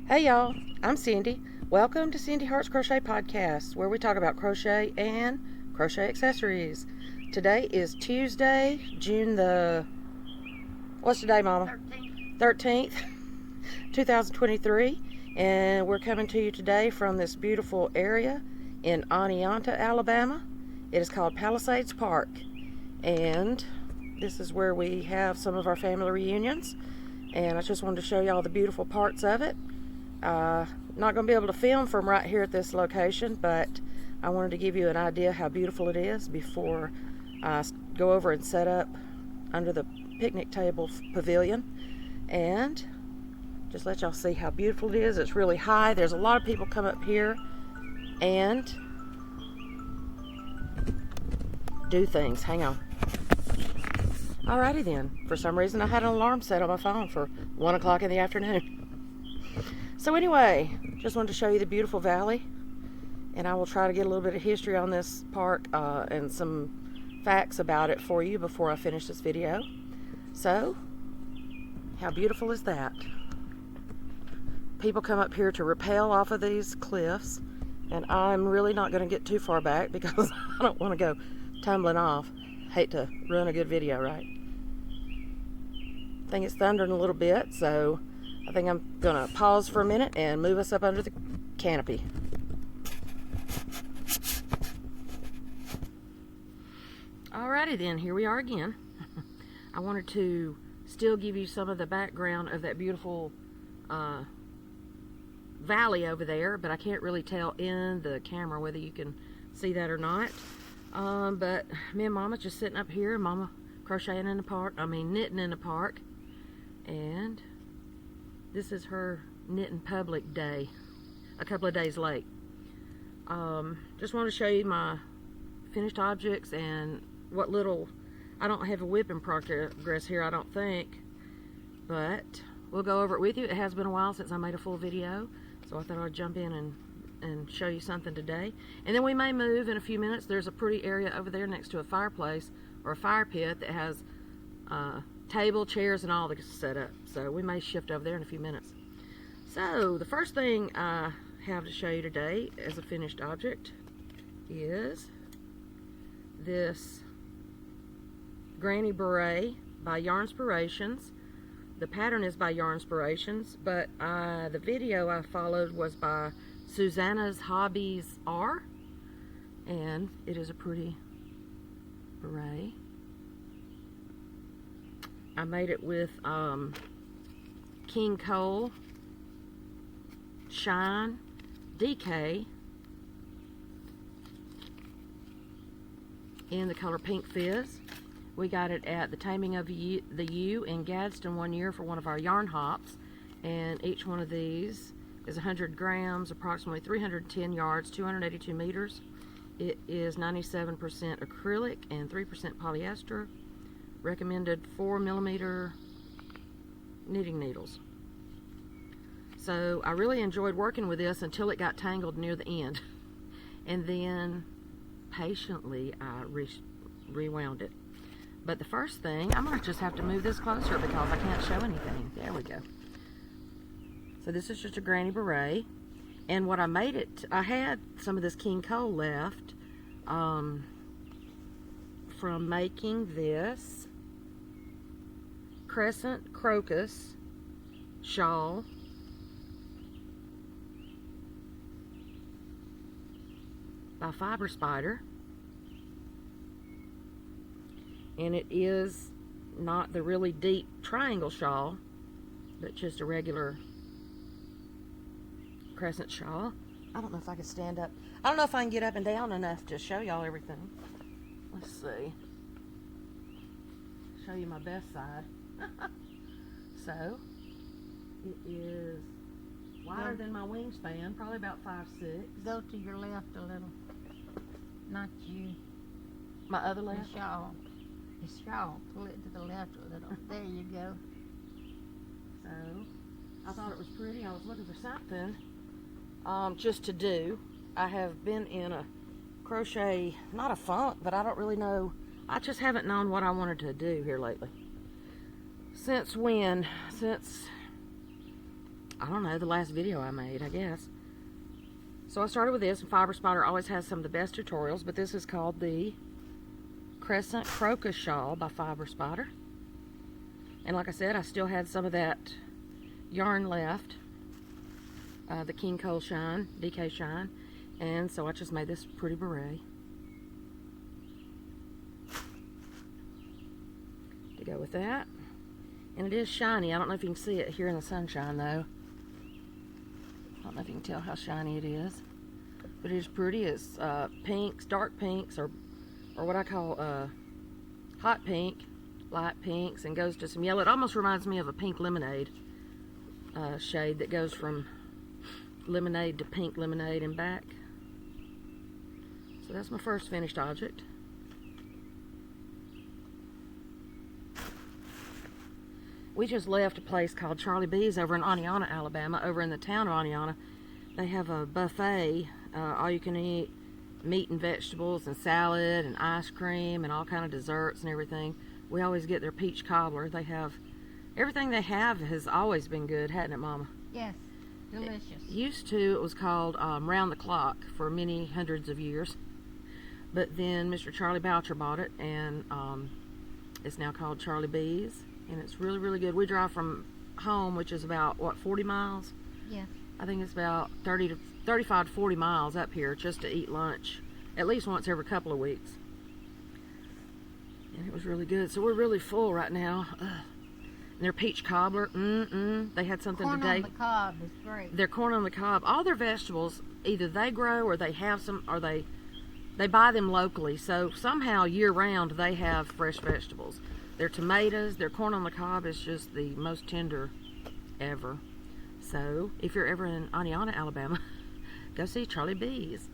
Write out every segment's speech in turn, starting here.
Hey y'all, I'm Cindy. Welcome to Cindy Hart's Crochet Podcast, where we talk about crochet and crochet accessories. Today is Tuesday, June the... What's today, Mama? 13th, 2023. And we're coming to you today from this beautiful area in Oneonta, Alabama. It is called Palisades Park. And this is where we have some of our family reunions. And I just wanted to show you all the beautiful parts of it. Not going to be able to film from right here at this location, but I wanted to give you an idea how beautiful it is before I go over and set up under the picnic table pavilion and just let y'all see how beautiful it is. It's really high. There's a lot of people come up here and do things. Hang on. Alrighty then. For some reason I had an alarm set on my phone for 1 o'clock in the afternoon. So anyway, just wanted to show you the beautiful valley, and I will try to get a little bit of history on this park and some facts about it for you before I finish this video. So, how beautiful is that? People come up here to rappel off of these cliffs, and I'm really not going to get too far back because I don't want to go tumbling off. Hate to ruin a good video, right? I think it's thundering a little bit, so I think I'm going to pause for a minute and move us up under the canopy. Alrighty then, here we are again. I wanted to still give you some of the background of that beautiful valley over there, but I can't really tell in the camera whether you can see that or not. But me and Mama's just sitting up here, Mama crocheting in the park, knitting in the park, and this is her knitting public day, a couple of days late. Just want to show you my finished objects and what little, I don't have a whip in progress here, I don't think, but we'll go over it with you. It has been a while since I made a full video, so I thought I'd jump in and show you something today. And then we may move in a few minutes. There's a pretty area over there next to a fireplace or a fire pit that has table, chairs, and all the setup. So we may shift over there in a few minutes. So the first thing I have to show you today as a finished object is this granny beret by Yarnspirations. The pattern is by Yarnspirations, but the video I followed was by Susanna's Hobbies R, and it is a pretty beret. I made it with King Cole Shine DK in the color Pink Fizz. We got it at the Taming of the U in Gadsden one year for one of our yarn hops, and each one of these is 100 grams, approximately 310 yards, 282 meters. It is 97% acrylic and 3% polyester. Recommended 4mm knitting needles. So I really enjoyed working with this until it got tangled near the end. And then patiently I rewound it. But the first thing, I might just have to move this closer because I can't show anything. There we go. So this is just a granny beret. And what I made it, I had some of this King Cole left from making this Crescent Crocus shawl by Fiber Spider, and it is not the really deep triangle shawl, but just a regular crescent shawl. I don't know if I can stand up. I don't know if I can get up and down enough to show y'all everything. Let's see. Show you my best side. So, it is wider than my wingspan, probably about 5'6". Go to your left a little. Not you. My other left? The shawl. The shawl. Pull it to the left a little. There you go. So, I thought it was pretty. I was looking for something just to do. I have been in a crochet, not a funk, but I don't really know. I just haven't known what I wanted to do here lately. Since when? Since I don't know, the last video I made, I guess. So I started with this, and Fiber Spider always has some of the best tutorials, but this is called the Crescent Crocus Shawl by Fiber Spider. And like I said, I still had some of that yarn left, the King Cole Shine, DK Shine, and so I just made this pretty beret to go with that. And it is shiny. I don't know if you can see it here in the sunshine though. I don't know if you can tell how shiny it is, but it is pretty. It's pinks, dark pinks, or what I call hot pink, light pinks, and goes to some yellow. It almost reminds me of a pink lemonade shade that goes from lemonade to pink lemonade and back. So that's my first finished object. We just left a place called Charlie B's over in Aniana, Alabama, over in the town of Aniana. They have a buffet, all you can eat, meat and vegetables and salad and ice cream and all kind of desserts and everything. We always get their peach cobbler. They have, everything they have has always been good, hasn't it, Mama? Yes, delicious. It was called Round the Clock for many hundreds of years. But then Mr. Charlie Boucher bought it, and it's now called Charlie B's. And it's really, really good. We drive from home, which is about, what, 40 miles? Yeah. I think it's about 35 to 40 miles up here just to eat lunch, at least once every couple of weeks. And it was really good. So we're really full right now. Ugh. And their peach cobbler, they had something Corn today. on the cob is great. Their corn on the cob. All their vegetables, either they grow or they have some, or they buy them locally. So somehow year-round they have fresh vegetables. Their tomatoes, their corn on the cob is just the most tender ever. So, if you're ever in Aniana, Alabama, go see Charlie B's.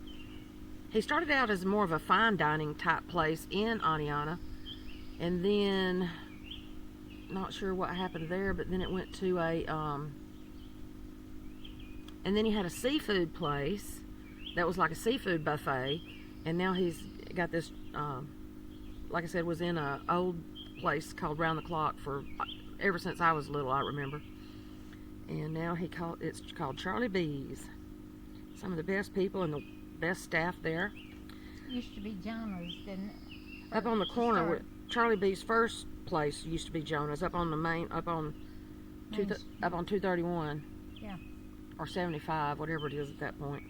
He started out as more of a fine dining type place in Aniana, and then, not sure what happened there, but then it went to a, and then he had a seafood place that was like a seafood buffet, and now he's got this, like I said, was in a old place called Round the Clock for ever since I was little, I remember. And now it's called Charlie B's. Some of the best people and the best staff there. Used to be Jonah's, didn't it? Up on the corner, where Charlie B's first place used to be Jonah's, up on 231. Yeah. Or 75, whatever it is at that point.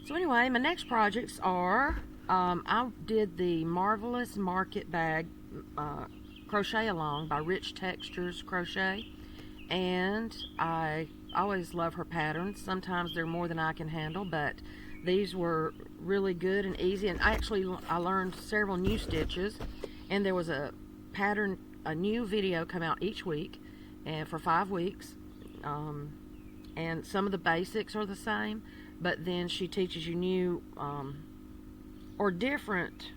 So anyway, my next projects are, I did the Marvelous Market Bag crochet along by Rich Textures Crochet, and I always love her patterns. Sometimes they're more than I can handle, but these were really good and easy, and I learned several new stitches, and there was a new video come out each week, and for 5 weeks, and some of the basics are the same, but then she teaches you new or different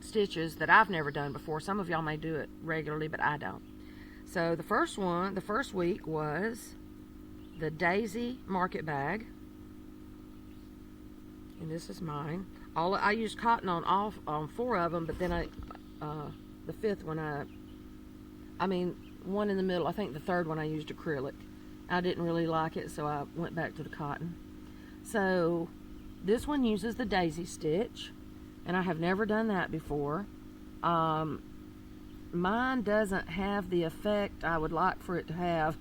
stitches that I've never done before. Some of y'all may do it regularly, but I don't. So the first week was the Daisy Market Bag, and this is mine. I used cotton on 4 of them, but then the 5th one I mean one in the middle, I think the 3rd one I used acrylic. I didn't really like it, so I went back to the cotton. So this one uses the daisy stitch, and I have never done that before. Mine doesn't have the effect I would like for it to have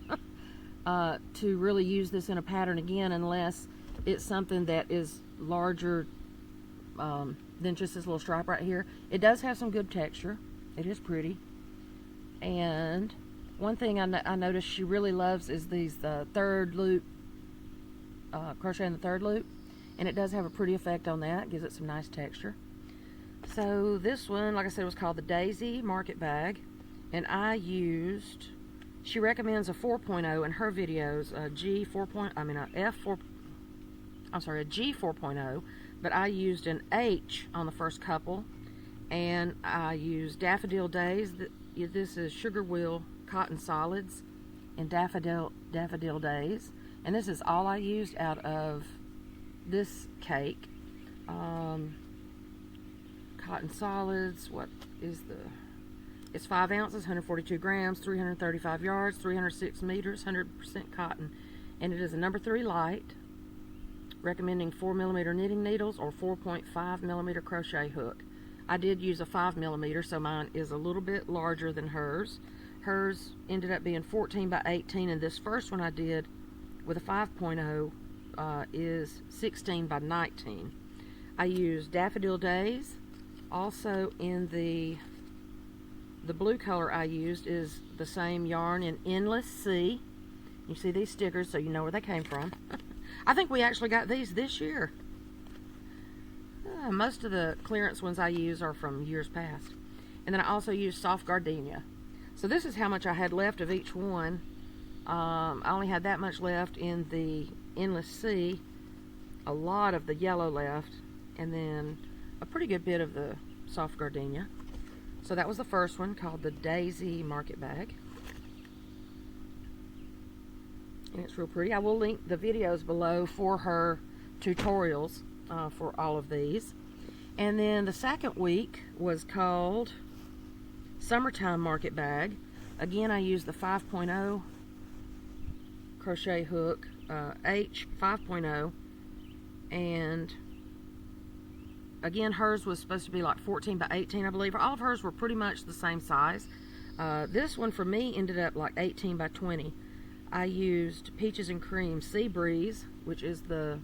to really use this in a pattern again, unless it's something that is larger than just this little stripe right here. It does have some good texture. It is pretty. And one thing I noticed she really loves is these third loop, crochet in the 3rd loop, and it does have a pretty effect on that. It gives it some nice texture. So this one, like I said, was called the Daisy Market Bag, and she recommends a 4.0 in her videos, a G4.0, but I used an H on the first couple, and I used Daffodil Days. This is Sugar Wheel Cotton Solids and Daffodil Days, and this is all I used out of this cake. Cotton Solids, what is It's 5 ounces, 142 grams, 335 yards, 306 meters, 100% cotton. And it is a number 3 light, recommending 4mm knitting needles or 4.5mm crochet hook. I did use a 5mm, so mine is a little bit larger than hers. Hers ended up being 14 by 18, and this first one I did with a 5.0 is 16 by 19. I used Daffodil Days. Also in the blue color I used is the same yarn in Endless Sea. You see these stickers, so you know where they came from. I think we actually got these this year. Most of the clearance ones I use are from years past. And then I also used Soft Gardenia. So this is how much I had left of each one. I only had that much left in the Endless Sea, a lot of the yellow left, and then a pretty good bit of the Soft Gardenia. So that was the first one, called the Daisy Market Bag. And it's real pretty. I will link the videos below for her tutorials for all of these. And then the second week was called Summertime Market Bag. Again, I used the 5.0 crochet hook, H 5.0, and again, hers was supposed to be like 14 by 18, I believe. All of hers were pretty much the same size. This one for me ended up like 18 by 20. I used Peaches and Cream Sea Breeze, which is the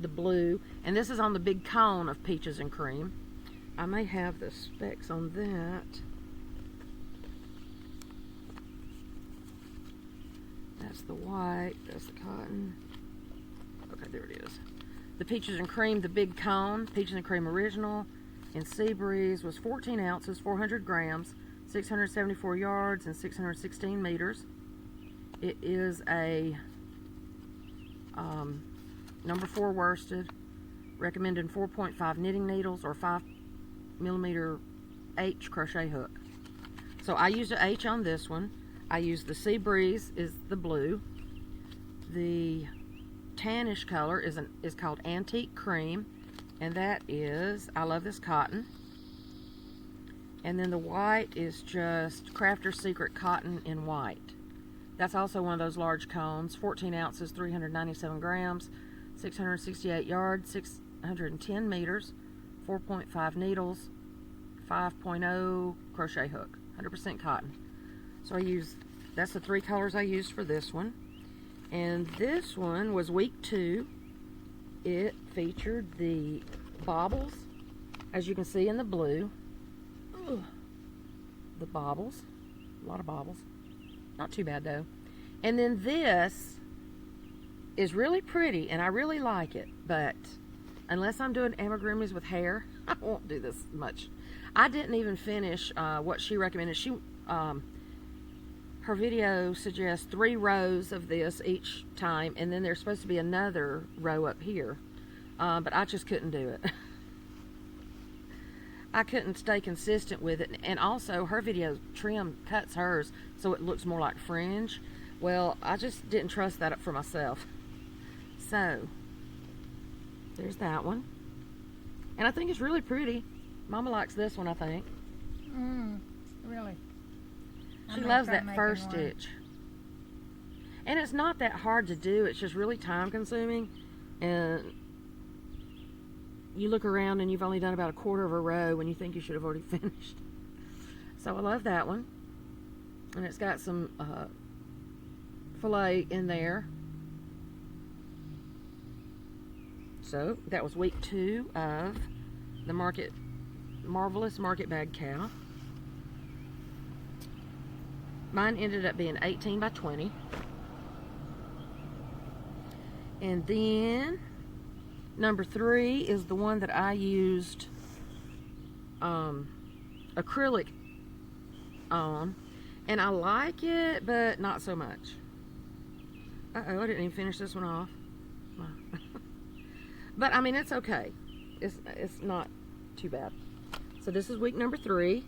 blue, and this is on the big cone of Peaches and Cream. I may have the specs on that. That's the white, that's the cotton. Okay, there it is. The Peaches and Cream, the big cone, Peaches and Cream Original, and Sea Breeze was 14 ounces, 400 grams, 674 yards, and 616 meters. It is a number 4 worsted, recommended 4.5 knitting needles or 5mm H crochet hook. So I used an H on this one. I used the Sea Breeze, is the blue. The tannish color is called Antique Cream, and that is, I love this cotton. And then the white is just Crafter's Secret Cotton in white. That's also one of those large cones, 14 ounces, 397 grams, 668 yards, 610 meters, 4.5 needles, 5.0 crochet hook, 100% cotton. So that's the 3 colors I used for this one. And this one was week 2. It featured the baubles, as you can see in the blue. Ugh. The baubles, a lot of baubles. Not too bad though. And then this is really pretty, and I really like it, but unless I'm doing amigurumis with hair, I won't do this much. I didn't even finish what she recommended. Her video suggests 3 rows of this each time, and then there's supposed to be another row up here, but I just couldn't do it. I couldn't stay consistent with it, and also her video cuts hers so it looks more like fringe. Well, I just didn't trust that for myself. So there's that one, and I think it's really pretty. Mama likes this one, I think. Really? She loves that first stitch. And it's not that hard to do. It's just really time consuming. And you look around and you've only done about a quarter of a row when you think you should have already finished. So I love that one. And it's got some filet in there. So that was week 2 of the Marvelous Market Bag Cow. Mine ended up being 18 by 20. And then number 3 is the one that I used acrylic on. And I like it, but not so much. Uh-oh, I didn't even finish this one off. But I mean, it's okay. It's not too bad. So this is week number 3,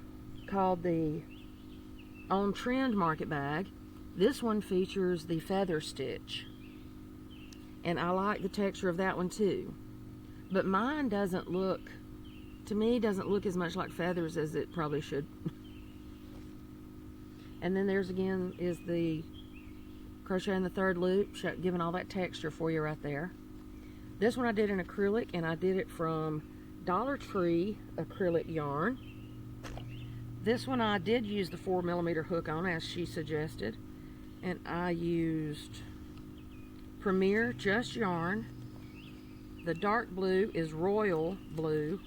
called the On Trend Market Bag. This one features the feather stitch, and I like the texture of that one too, but mine doesn't look, to me, doesn't look as much like feathers as it probably should. And then there's again is the crochet in the third loop, giving all that texture for you right there. This one I did in acrylic, and I did it from Dollar Tree acrylic yarn. This one I did use the 4mm hook on, as she suggested, and I used Premier Just Yarn. The dark blue is Royal Blue,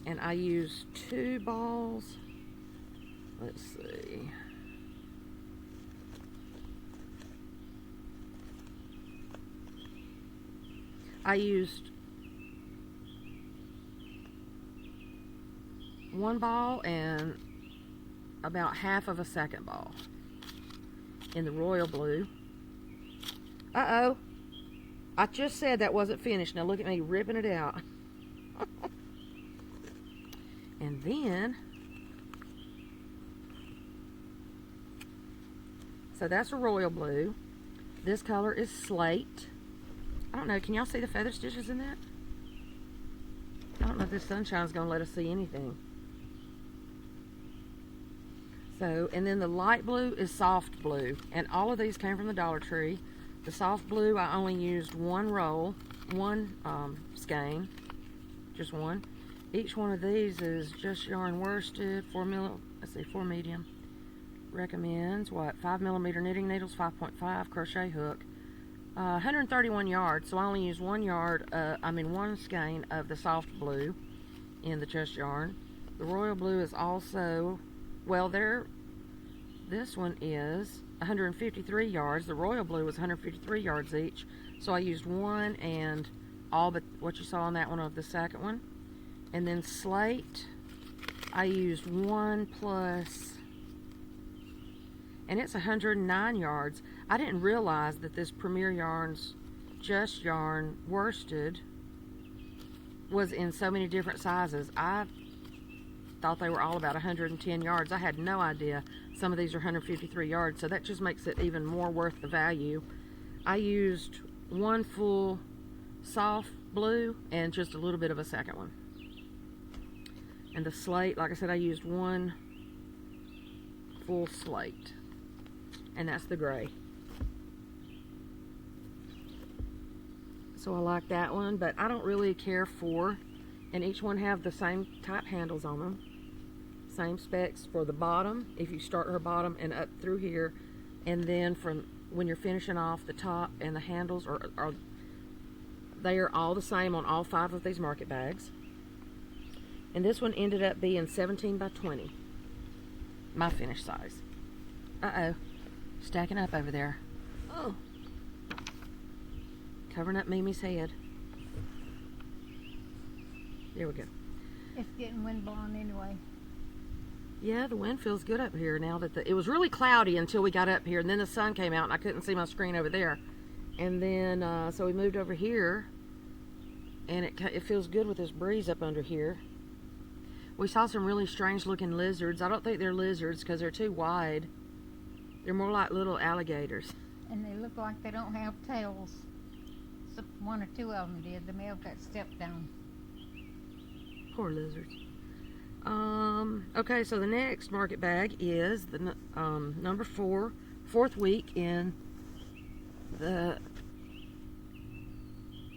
and I used 2 balls. Let's see. I used 1 ball and about half of a second ball in the royal blue. Uh-oh. I just said that wasn't finished. Now look at me ripping it out. And then, so that's a royal blue. This color is slate. I don't know, can y'all see the feather stitches in that? I don't know if this sunshine's gonna let us see anything. So, and then the light blue is soft blue, and all of these came from the Dollar Tree. The soft blue, I only used 1 roll, 1 skein, just 1. Each one of these is Just Yarn worsted, 4 medium. Recommends what? 5mm knitting needles, 5.5 crochet hook. 131 yards, so I only used 1 skein of the soft blue in the Just Yarn. The royal blue is also, well, this one is 153 yards. The royal blue was 153 yards each, so I used 1 and all but what you saw on that one of the second one. And then slate, I used 1 plus, and it's 109 yards. I didn't realize that this Premier Yarns Just Yarn worsted was in so many different sizes. I thought they were all about 110 yards. I had no idea some of these are 153 yards, so that just makes it even more worth the value. I used 1 full soft blue and just a little bit of a second one. And the slate, like I said, I used 1 full slate, and that's the gray. So I like that one, but I don't really care for, and each one have the same type handles on them. Same specs for the bottom, if you start her bottom and up through here, and then from when you're finishing off the top, and the handles they are all the same on all 5 of these market bags. And this one ended up being 17 by 20, my finished size. Uh-oh, stacking up over there. Oh. Covering up Mimi's head. There we go. It's getting wind blowing anyway. Yeah, the wind feels good up here now that it was really cloudy until we got up here, and then the sun came out and I couldn't see my screen over there. And then, so we moved over here, and it feels good with this breeze up under here. We saw some really strange looking lizards. I don't think they're lizards because they're too wide. They're more like little alligators. And they look like they don't have tails. So 1 or 2 of them did. They may have got stepped down. Poor lizards. Okay, so the next market bag is the number 4, 4th week in the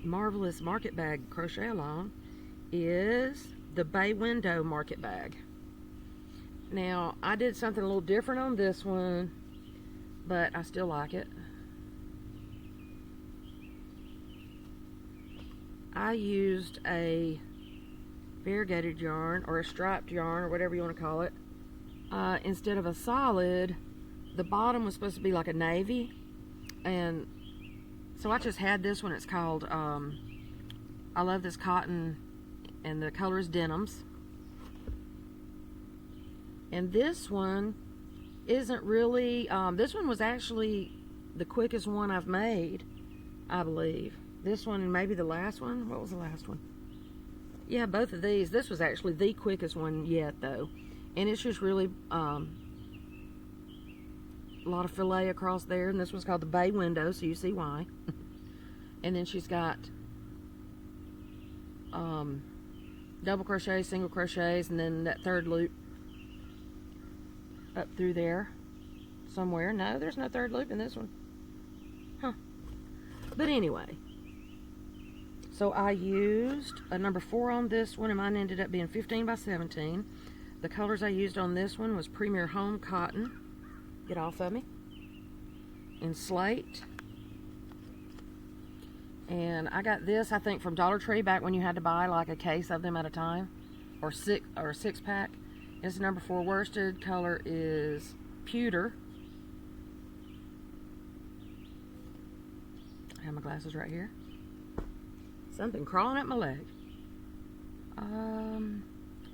marvelous market bag crochet along is the bay window market bag. Now, I did something a little different on this one, but I still like it. I used a variegated yarn or a striped yarn or whatever you want to call it. Instead of a solid, the bottom was supposed to be like a navy, and so I just had this one. It's called I love this cotton, and the color is denims. And this one isn't really this one was actually the quickest one I've made, I believe. This one and maybe the last one. What was the last one? Yeah, both of these. This was actually the quickest one yet, though. And it's just really a lot of filet across there. And this one's called the bay window, so you see why. And then she's got double crochets, single crochets, and then that third loop. up through there somewhere. No, there's no third loop in this one. Huh. But anyway, so I used a number 4 on this one, and mine ended up being 15 by 17. The colors I used on this one was Premier Home Cotton. Get off of me. In Slate. And I got this, I think, from Dollar Tree back when you had to buy like a case of them at a time, or a 6-pack. It's number 4 worsted. Color is pewter. I have my glasses right here. Something crawling up my leg.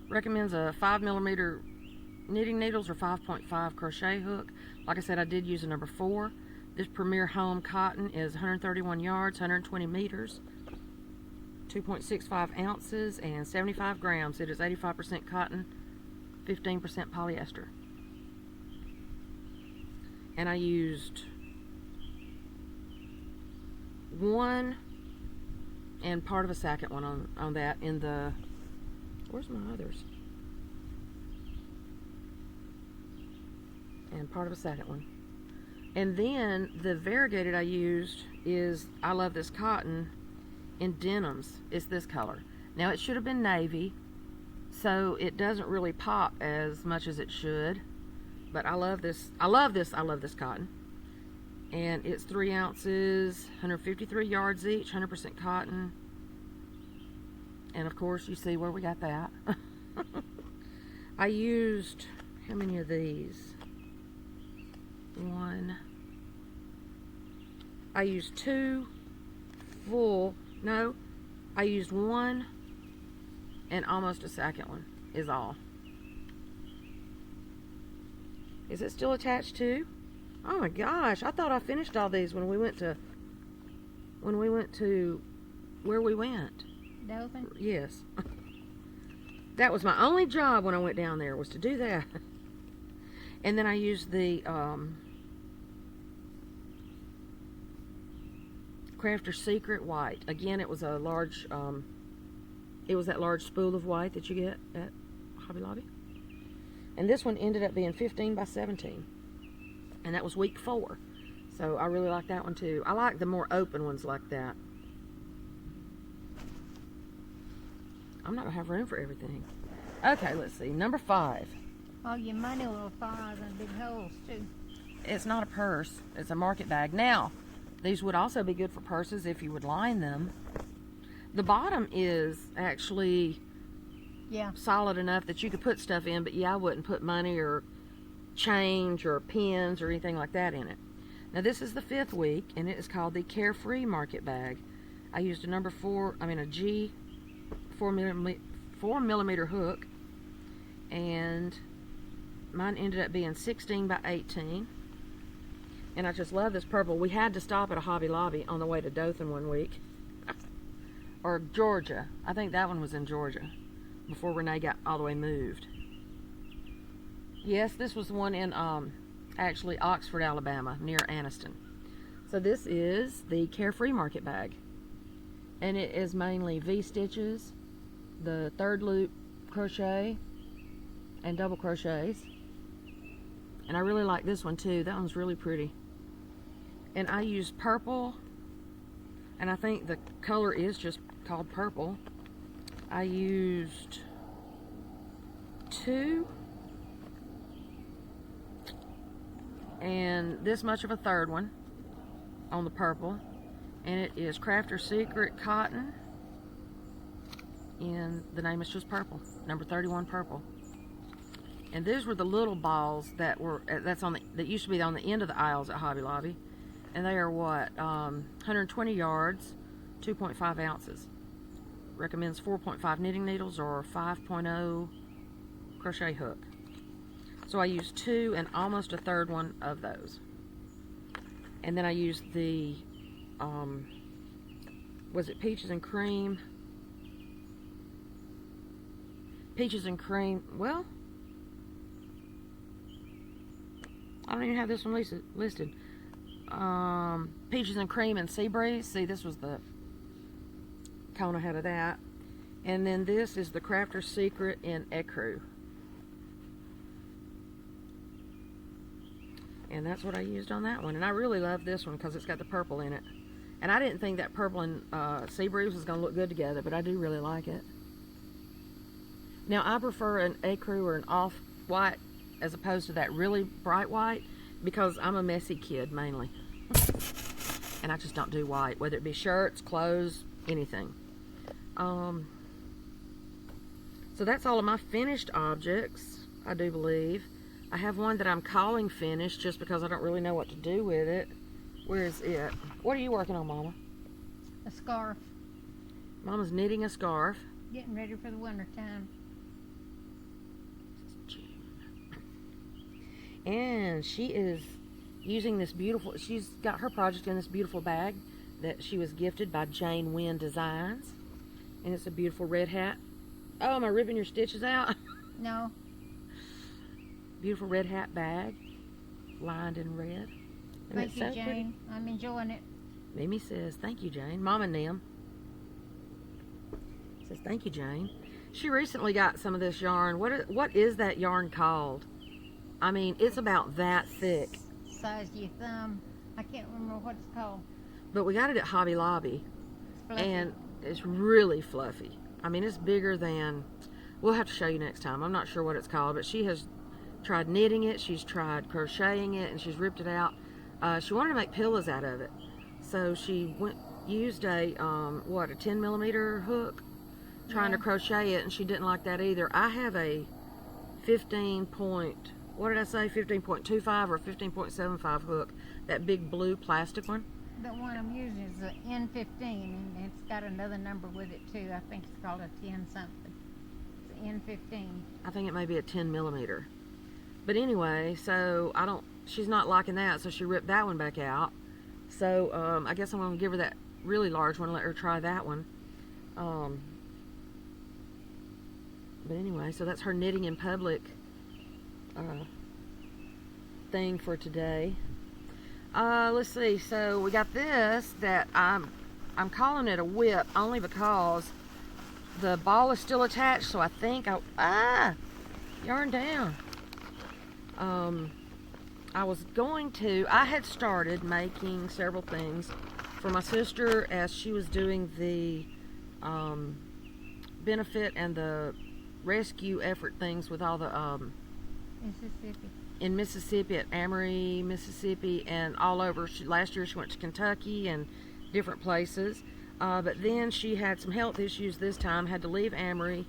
Recommends a 5mm knitting needles or 5.5 crochet hook. Like I said, I did use a number 4. This Premier Home Cotton is 131 yards, 120 meters, 2.65 ounces, and 75 grams. It is 85% cotton, 15% polyester. And I used 1 and part of a second one on that in the, where's my others? And part of a second one. And then the variegated I used is, I love this cotton in denims. It's this color. Now it should have been navy, so it doesn't really pop as much as it should. But I love this. I love this cotton. And it's 3 ounces, 153 yards each, 100% cotton. And of course, you see where we got that. I used, how many of these? 1. I used 2 full, no, I used 1 and almost a second one is all. Is it still attached to? Oh my gosh, I thought I finished all these when we went to where we went. Dothan? Yes. That was my only job when I went down there, was to do that. And then I used the Crafter's Secret white. Again, it was a large, it was that large spool of white that you get at Hobby Lobby. And this one ended up being 15 by 17. And that was week 4. So I really like that one too. I like the more open ones like that. I'm not going to have room for everything. Okay, let's see. Number 5. Oh, your money will fall out in big holes too. It's not a purse. It's a market bag. Now, these would also be good for purses if you would line them. The bottom is actually solid enough that you could put stuff in, but yeah, I wouldn't put money or change or pins or anything like that in it. Now, this is the 5th week, and it is called the Carefree Market Bag. I used a number 4, a G 4mm hook, and mine ended up being 16 by 18. And I just love this purple. We had to stop at a Hobby Lobby on the way to Dothan one week. Or Georgia. I think that one was in Georgia before Renee got all the way moved. Yes, this was the one in actually Oxford, Alabama, near Anniston. So this is the Carefree Market Bag. And it is mainly V-stitches, the 3rd loop crochet, and double crochets. And I really like this one too. That one's really pretty. And I used purple, and I think the color is just called purple. I used 2 and this much of a 3rd one on the purple, and it is Crafter's Secret Cotton, and the name is just purple, number 31 purple. And these were the little balls that were that used to be on the end of the aisles at Hobby Lobby, and they are what, 120 yards, 2.5 ounces. Recommends 4.5 knitting needles or 5.0 crochet hook. So I used 2 and almost a 3rd one of those. And then I used the was it Peaches and Cream? Peaches and Cream. Well, I don't even have this one listed. Peaches and Cream and Sea Breeze. See, this was the cone ahead of that. And then this is the Crafter's Secret in Ecru. And that's what I used on that one. And I really love this one because it's got the purple in it. And I didn't think that purple and sea breeze was going to look good together, but I do really like it. Now, I prefer an ecru or an off-white as opposed to that really bright white because I'm a messy kid mainly. And I just don't do white, whether it be shirts, clothes, anything. So that's all of my finished objects, I do believe. I have one that I'm calling finished just because I don't really know what to do with it. Where is it? What are you working on, Mama? A scarf. Mama's knitting a scarf. Getting ready for the winter time. And she is using this beautiful, she's got her project in this beautiful bag that she was gifted by Wynn Designs. And it's a beautiful red hat. Oh, am I ripping your stitches out? No. Beautiful red hat bag, lined in red. And Thank you, so Jane. pretty. I'm enjoying it. Mimi says, thank you, Jane. Mama Nim says, thank you, Jane. She recently got some of this yarn. What is that yarn called? I mean, it's about that thick. Size of your thumb. I can't remember what it's called. But we got it at Hobby Lobby. It's fluffy. And it's really fluffy. I mean, it's bigger than, we'll have to show you next time. I'm not sure what it's called, but she has tried knitting it, she's tried crocheting it, and she's ripped it out. She wanted to make pillows out of it. So she used a 10 millimeter hook trying to crochet it, and she didn't like that either. I have a 15.25 or 15.75 hook, that big blue plastic one. The one I'm using is the N15, and it's got another number with it too. I think it's called a 10 something. It's N15. I think it may be a 10 millimeter. But anyway, so she's not liking that, so she ripped that one back out. So I guess I'm going to give her that really large one and let her try that one. But anyway, so that's her knitting in public thing for today. Let's see, so we got this that I'm calling it a whip only because the ball is still attached, so I think yarn down. I had started making several things for my sister as she was doing the benefit and the rescue effort things with all the Mississippi. in Mississippi, at Amory, Mississippi, and all over. Last year she went to Kentucky and different places, but then she had some health issues this time, had to leave Amory,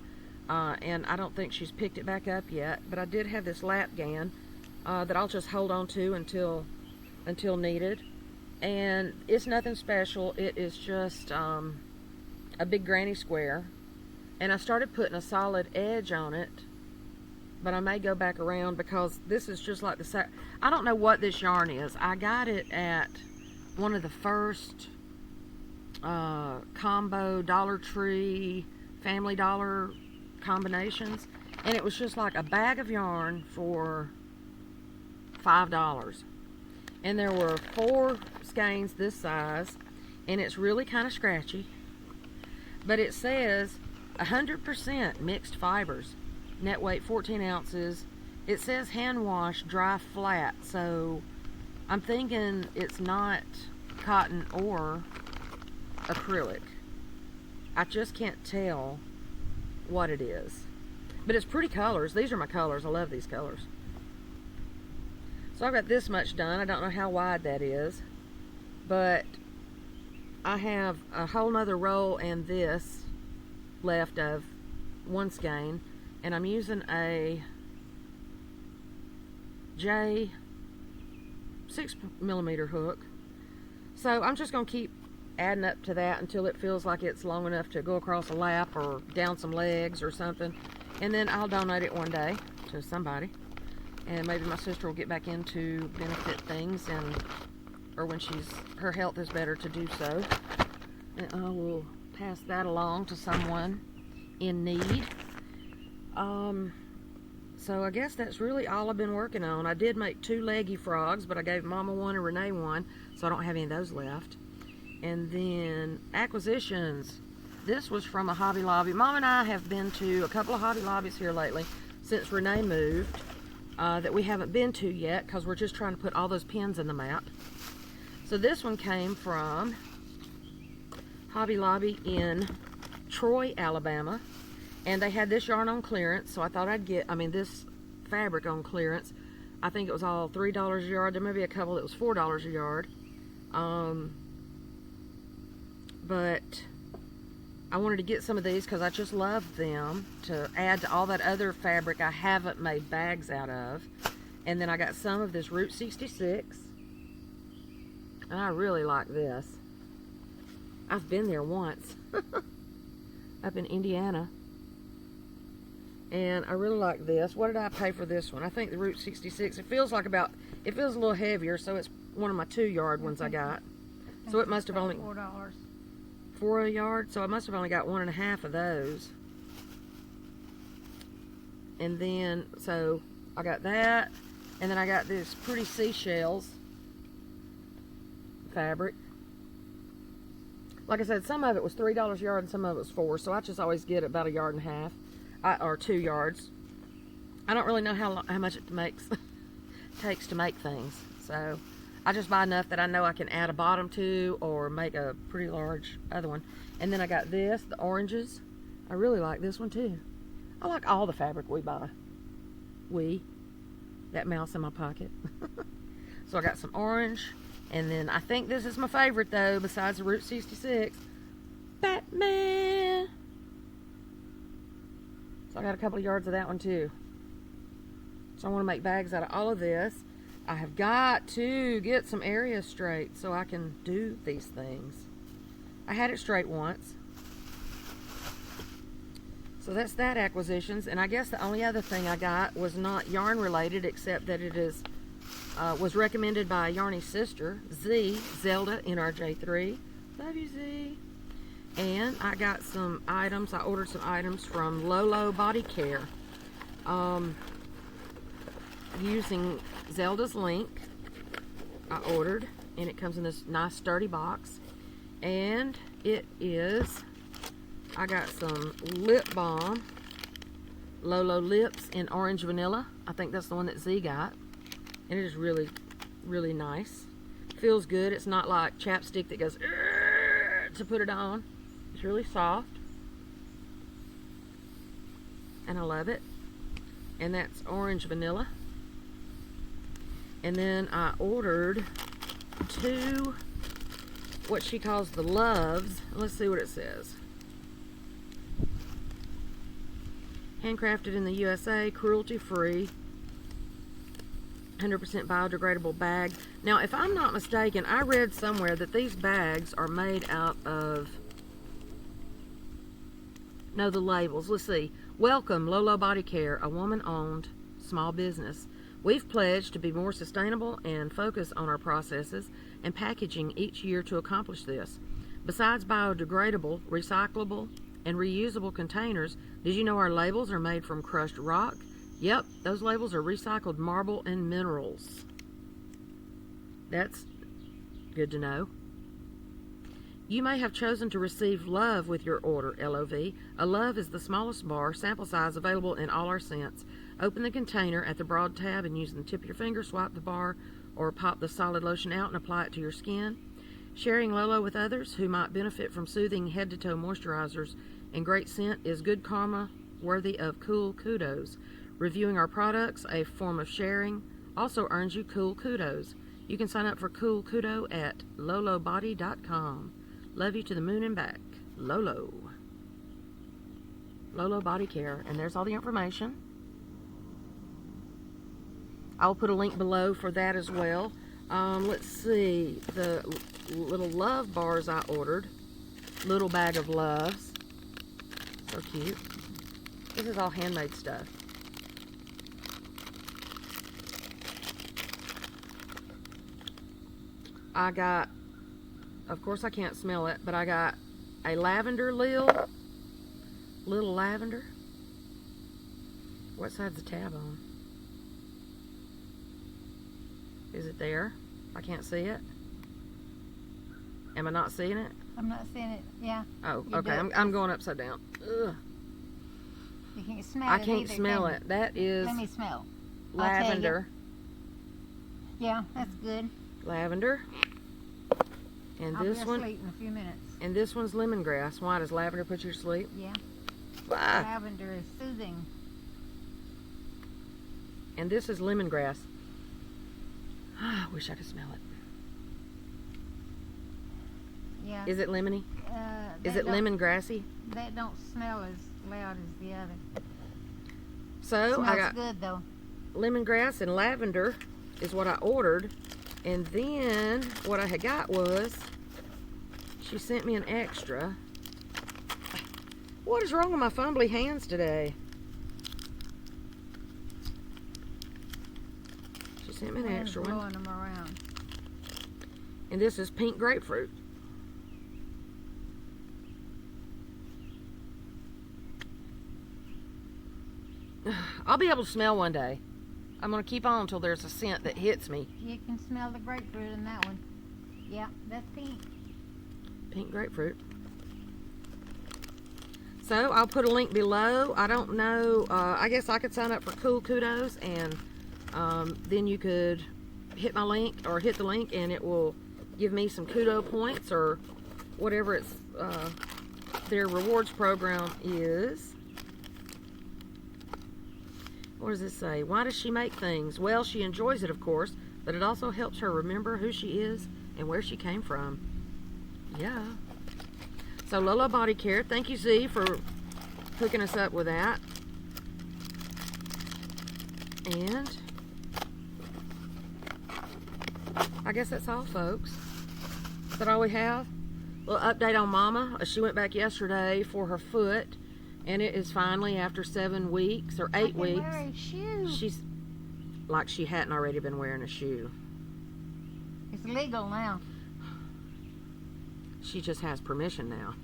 and I don't think she's picked it back up yet. But I did have this lap gan that I'll just hold on to until needed, and it's nothing special. It is just a big granny square, and I started putting a solid edge on it, but I may go back around because this is just like I don't know what this yarn is. I got it at one of the first combo Dollar Tree, Family Dollar combinations, and it was just like a bag of yarn for $5. And there were 4 skeins this size, and it's really kind of scratchy, but it says 100% mixed fibers, net weight 14 ounces. It says hand wash, dry flat, so I'm thinking it's not cotton or acrylic. I just can't tell what it is, but it's pretty colors. These are my colors. I love these colors. So I've got this much done. I don't know how wide that is, but I have a whole nother roll and this left of 1 skein, and I'm using a J 6 millimeter hook. So I'm just going to keep adding up to that until it feels like it's long enough to go across a lap or down some legs or something, and then I'll donate it one day to somebody. And maybe my sister will get back into benefit things, or when her health is better to do so. And I will pass that along to someone in need. So I guess that's really all I've been working on. I did make 2 leggy frogs, but I gave Mama one and Renee one, so I don't have any of those left. And then acquisitions. This was from a Hobby Lobby. Mom and I have been to a couple of Hobby Lobbies here lately since Renee moved. that we haven't been to yet because we're just trying to put all those pins in the map. So this one came from Hobby Lobby in Troy, Alabama, and they had this yarn on clearance, so I thought I'd get, this fabric on clearance. I think it was all $3 a yard. There may be a couple that was $4 a yard. But I wanted to get some of these because I just love them to add to all that other fabric I haven't made bags out of. And then I got some of this Route 66. And I really like this. I've been there once. Up in Indiana. And I really like this. What did I pay for this one? I think the Route 66. It feels a little heavier, so it's one of my 2-yard ones I got. So it must have only $4. $4 a yard, so I must have only got 1.5 of those. And then, so I got that, and then I got this pretty seashells fabric. Like I said, some of it was $3 a yard and some of it was $4, so I just always get about 1.5 yards, or 2 yards. I don't really know how much it takes to make things, so I just buy enough that I know I can add a bottom to or make a pretty large other one. And then I got this, the oranges. I really like this one too. I like all the fabric we buy. That mouse in my pocket. So I got some orange. And then I think this is my favorite though, besides the Route 66. Batman. So I got a couple of yards of that one too. So I want to make bags out of all of this. I have got to get some area straight so I can do these things. I had it straight once. So that's that acquisitions. And I guess the only other thing I got was not yarn related, except that it is was recommended by Yarny's sister, Zelda NRJ3. Love you, Z. And I got some items. I ordered some items from LoLo Body Care. Using Zelda's link, I ordered, and it comes in this nice sturdy box. And it is, I got some lip balm, LoLo lips in orange vanilla. I think that's the one that Z got. And it is really, really nice. Feels good. It's not like chapstick that goes to put it on. It's really soft. And I love it. And that's orange vanilla. And then I ordered 2, what she calls the loves. Let's see what it says. Handcrafted in the USA, cruelty-free, 100% biodegradable bag. Now, if I'm not mistaken, I read somewhere that these bags are made out of, no, the labels. Let's see. Welcome, LoLo Body Care, a woman-owned small business. We've pledged to be more sustainable and focus on our processes and packaging each year to accomplish this. Besides biodegradable, recyclable, and reusable containers, did you know our labels are made from crushed rock? Yep, those labels are recycled marble and minerals. That's good to know. You may have chosen to receive love with your order, LOV. A love is the smallest bar, sample size available in all our scents. Open the container at the broad tab and using the tip of your finger, swipe the bar or pop the solid lotion out and apply it to your skin. Sharing LoLo with others who might benefit from soothing head-to-toe moisturizers and great scent is good karma, worthy of cool kudos. Reviewing our products, a form of sharing, also earns you cool kudos. You can sign up for cool kudo at lolobody.com. Love you to the moon and back. LoLo. LoLo Body Care. And there's all the information. I'll put a link below for that as well. Let's see. The little love bars I ordered. Little bag of loves. So cute. This is all handmade stuff. I got, of course I can't smell it, but I got a lavender little lavender. What side's the tab on? Is it there? I can't see it. Am I not seeing it? I'm not seeing it. Yeah. Oh, okay. I'm going upside down. Ugh. You can't smell it. I can't either, smell can you? it. That is Let me smell. lavender. Yeah, that's good. Lavender. And I'll this be one. asleep in a few minutes. And this one's lemongrass. Why does lavender put you to sleep? Yeah. Why? Lavender is soothing. And this is lemongrass. I wish I could smell it. Yeah. Is it lemony? Is that it don't- lemongrassy? That don't smell as loud as the other. So Smells I got good though. lemongrass and lavender is what I ordered. And then what I had got was, she sent me an extra. What is wrong with my fumbly hands today? She sent me an Wind's extra one. blowing them around. And this is pink grapefruit. I'll be able to smell one day. I'm going to keep on until there's a scent that hits me. You can smell the grapefruit in that one. Yeah, that's pink. Pink grapefruit. So I'll put a link below. I don't know. I guess I could sign up for Cool Kudos, and then you could hit my link or hit the link, and it will give me some kudo points or whatever it's their rewards program is. What does it say? Why does she make things? Well, she enjoys it, of course, but it also helps her remember who she is and where she came from. Yeah. So LoLo Body Care, thank you, Z, for hooking us up with that. And I guess that's all, folks. Is that all we have? A little update on Mama. She went back yesterday for her foot, and it is finally, after 7 weeks or 8 weeks. Wear a shoe. She's like she hadn't already been wearing a shoe. It's legal now. She just has permission now.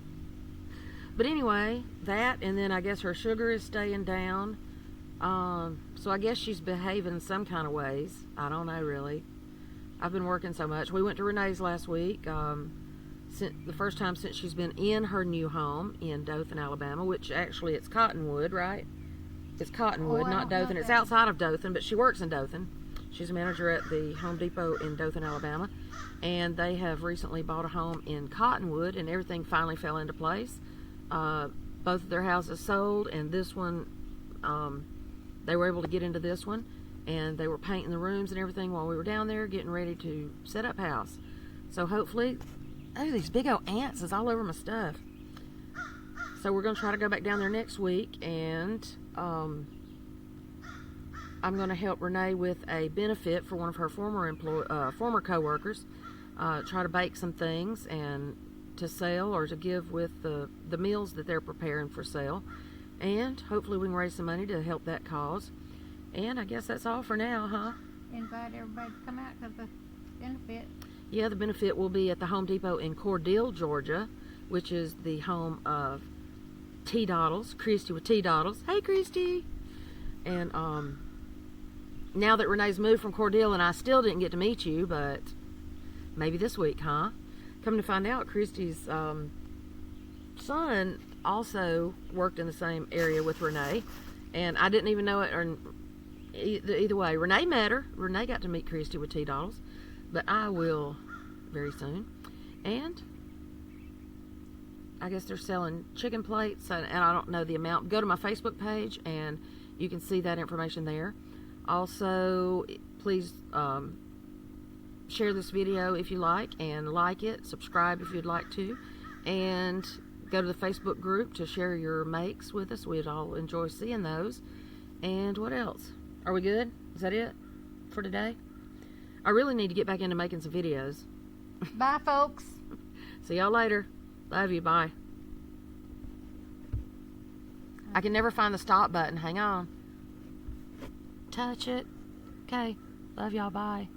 But anyway, that, and then I guess her sugar is staying down. So I guess she's behaving some kind of ways. I don't know, really. I've been working so much. We went to Renee's last week. The first time since she's been in her new home in Dothan, Alabama, which actually it's Cottonwood, right? It's Cottonwood, Oh, I not don't know Dothan. It's that. outside of Dothan, but she works in Dothan. She's a manager at the Home Depot in Dothan, Alabama. And they have recently bought a home in Cottonwood, and everything finally fell into place. Both of their houses sold, and this one, they were able to get into this one, and they were painting the rooms and everything while we were down there getting ready to set up house. So hopefully, oh, these big old ants is all over my stuff. So we're going to try to go back down there next week, and I'm going to help Renee with a benefit for one of her former co-workers. Try to bake some things and to sell or to give with the meals that they're preparing for sale. And hopefully we can raise some money to help that cause. And I guess that's all for now, huh? Invite everybody to come out to the benefit. Yeah, the benefit will be at the Home Depot in Cordele, Georgia, which is the home of T Doddles, Christy with T Doddles. Hey, Christy! And now that Renee's moved from Cordele, and I still didn't get to meet you, but maybe this week, huh? Come to find out, Christy's son also worked in the same area with Renee, and I didn't even know it. Or either way, Renee met her. Renee got to meet Christy with T Doddles, but I will very soon. And I guess they're selling chicken plates, and I don't know the amount. Go to my Facebook page, and you can see that information there. Also, please share this video if you like it. Subscribe if you'd like to. And go to the Facebook group to share your makes with us. We'd all enjoy seeing those. And what else? Are we good? Is that it for today? I really need to get back into making some videos. Bye, folks. See y'all later. Love you. Bye. I can never find the stop button. Hang on. Touch it. Okay. Love y'all. Bye.